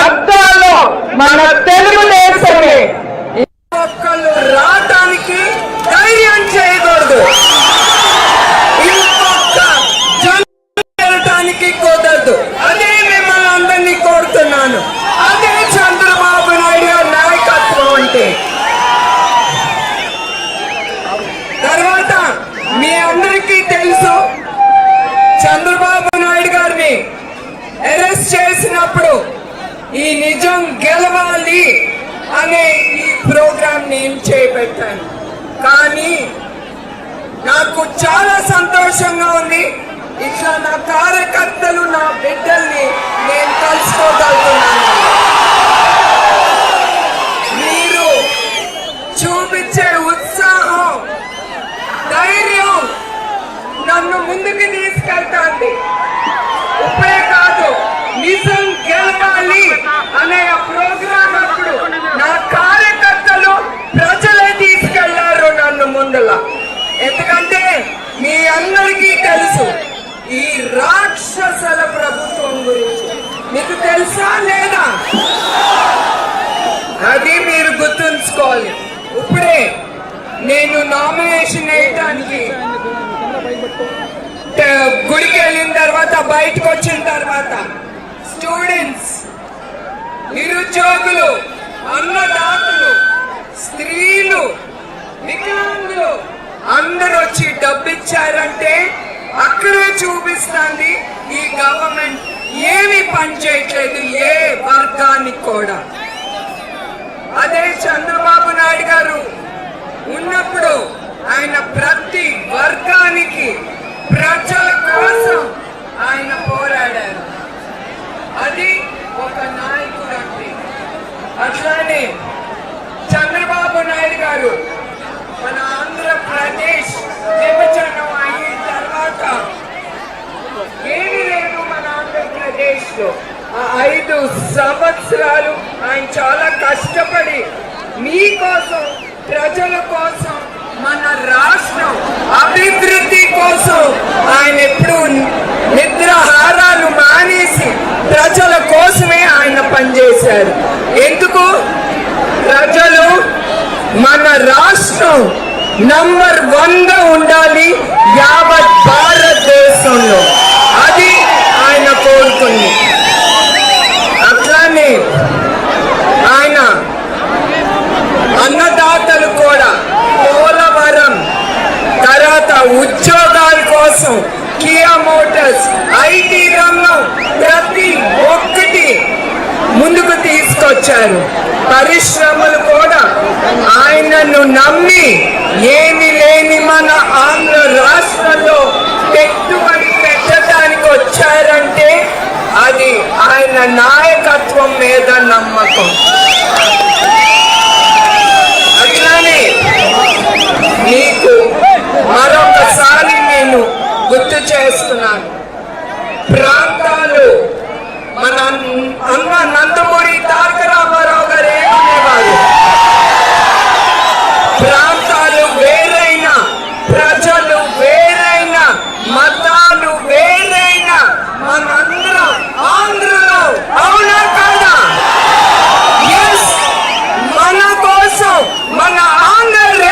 అద్దాలు మన తెలుగుదేశమే. ఒక్కళ్ళు రావటానికి ధైర్యం చేయకూడదు, ఇంకొక జనటానికి కుదరదు. అదే మిమ్మల్ని అందరినీ కోరుతున్నాను. అదే చంద్రబాబు నాయుడు గారి నాయకత్వం అంటే. తర్వాత మీ అందరికీ తెలుసు, చంద్రబాబు నాయుడు గారిని అరెస్ట్ చేసినప్పుడు ఈ నిజం గెలవాలి అనే ఈ ప్రోగ్రాం నేను చేపట్టాను. కానీ నాకు చాలా సంతోషంగా ఉంది, ఇట్లా నా కార్యకర్తలు నా బిడ్డల్ని నేను కలుసుకోగలుగుతున్నాను. మీరు చూపించే ఉత్సాహం, ధైర్యం నన్ను ముందుకు తీసుకెళ్తాంది. ఇప్పుడే కాదు, నిజం గెలవాలి అనే ప్రోగ్రాం అప్పుడు నా కార్యకర్తలు ప్రజలే తీసుకెళ్లారు నన్ను ముందుల. ఎందుకంటే మీ అందరికీ తెలుసు ఈ రాక్షసుల ప్రభుత్వం గురించి. మీకు తెలుసా లేదా? అది మీరు గుర్తుంచుకోవాలి. ఇప్పుడే నేను నామినేషన్ వేయడానికి గుడికి వెళ్ళిన తర్వాత, బయటకు వచ్చిన తర్వాత స్టూడెంట్స్, నిరుద్యోగులు, అన్నదాతలు, స్త్రీలు, వికలాంగులు అందరూ వచ్చి డబ్బు ఇచ్చారంటే అక్కడే చూపిస్తుంది ఈ గవర్నమెంట్ ఏమి పని చేయట్లేదు ఏ వర్గానికి కూడా. అదే చంద్రబాబు నాయుడు గారు ఉన్నప్పుడు ఆయన ప్రతి వర్గానికి ప్రజల కోసం ఆయన పోరాడారు. అది ఒక నాయకుడు అంటే. అట్లానే చంద్రబాబు నాయుడు గారు మన ఆంధ్రప్రదేశ్ విభజన అయిన తర్వాత ఏమీ లేదు మన ఆంధ్రప్రదేశ్ లో. 5 సంవత్సరాలు ఆయన చాలా కష్టపడి మీకోసం, ప్రజల కోసం, మన రాష్ట్రం అభివృద్ధి కోసం ఆయన ఎప్పుడు నిద్రాహారాలు మానేసి ప్రజల కోసమే ఆయన పనిచేశారు. ఎందుకు? ప్రజలు మన రాష్ట్రం నంబర్ 1గా ఉండాలి యావత్ భారతదేశంలో. అది ఆయన కోరుకుంది. అట్లానే ఆయన అన్నదాతలు కూడా పోలవరం తర్వాత ఉద్యోగాల కోసం కియా మోటార్స్, ఐటీ రంగం ప్రతి ఒక్కటి ముందుకు తీసుకొచ్చారు. పరిశ్రమలు కూడా ఆయనను నమ్మి ఏమి లేని మన ఆంధ్ర రాష్ట్రంలో పెట్టుబడి పెట్టడానికి వచ్చారంటే అది ఆయన నాయకత్వం మీద నమ్మకం. అట్లానే మీకు మరొకసారి నేను గుర్తు చేస్తున్నాను, ప్రాంతాలు మన అన్న నందమూరి తారక రామారావు గారు ఏమనేవారు, ప్రాంతాలు వేరైనా, ప్రజలు వేరైనా, మతాలు వేరైనా, మనందరం ఆంధ్రలో. అవునా కాదా? ఎస్, మన కోసం, మన ఆంధ్ర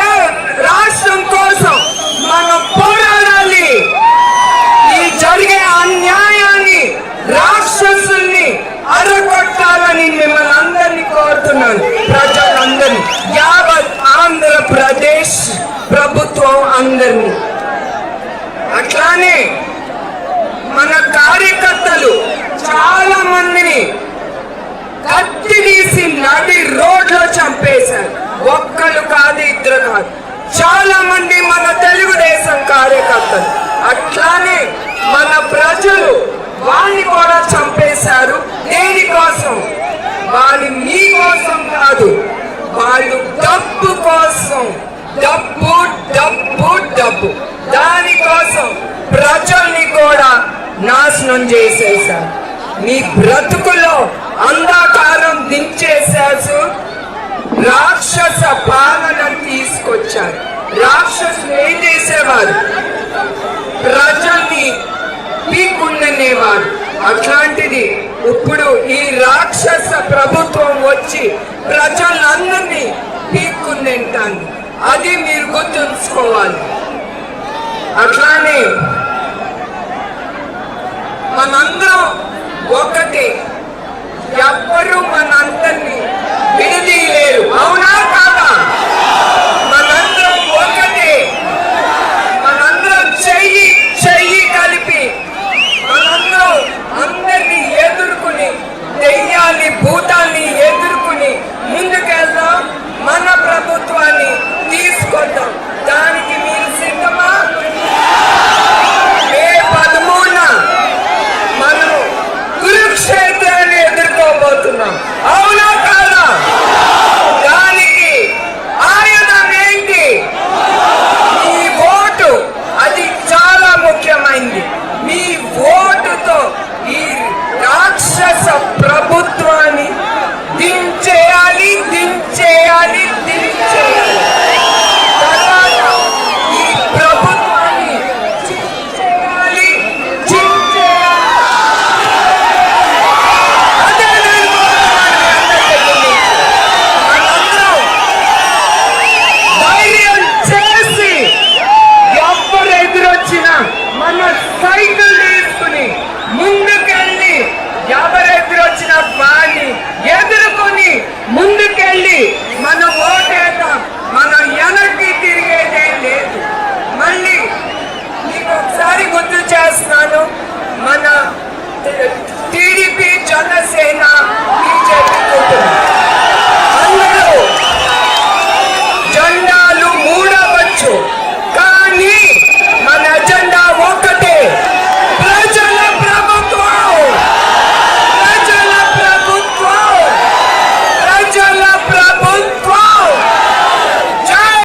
రాష్ట్రం కోసం మనం పోరాడాలి. ఈ జరిగే అన్యాయాన్ని, రాక్షసుల్ని అరగొట్టాలని మిమ్మల్ని అందరినీ కోరుతున్నాను. ప్రజలందరినీ, యావత్ ఆంధ్రప్రదేశ్ ప్రభుత్వం అందరినీ. అట్లానే మన కార్యకర్తలు చాలా మందిని కత్తి తీసి నడి రోడ్లో చంపేశారు. ఒక్కళ్ళు కాదు, ఇద్దరు కాదు, చాలా మంది మన తెలుగుదేశం కార్యకర్తలు. అట్లానే మన ప్రజలు వాళ్ళని కూడా చంపేశారు. దేనికోసం? వాళ్ళు మీకోసం కాదు, వాళ్ళు డబ్బు కోసం. డబ్బు డబ్బు డబ్బు, దానికోసం ప్రజల్ని కూడా నాశనం చేసేశారు. మీ బ్రతుకులో అంధకారం దించేశారు. రాక్షస పాలన తీసుకొచ్చారు. రాక్షసులు ఏం చేసేవారు? ప్రజల్ని పీక్కుండనేవారు. అట్లాంటిది ఇప్పుడు ఈ రాక్షస ప్రభుత్వం వచ్చి ప్రజలందరినీ పీక్కుందింటాను. అది మీరు గుర్తుంచుకోవాలి. అట్లానే మనందరం ఒకటి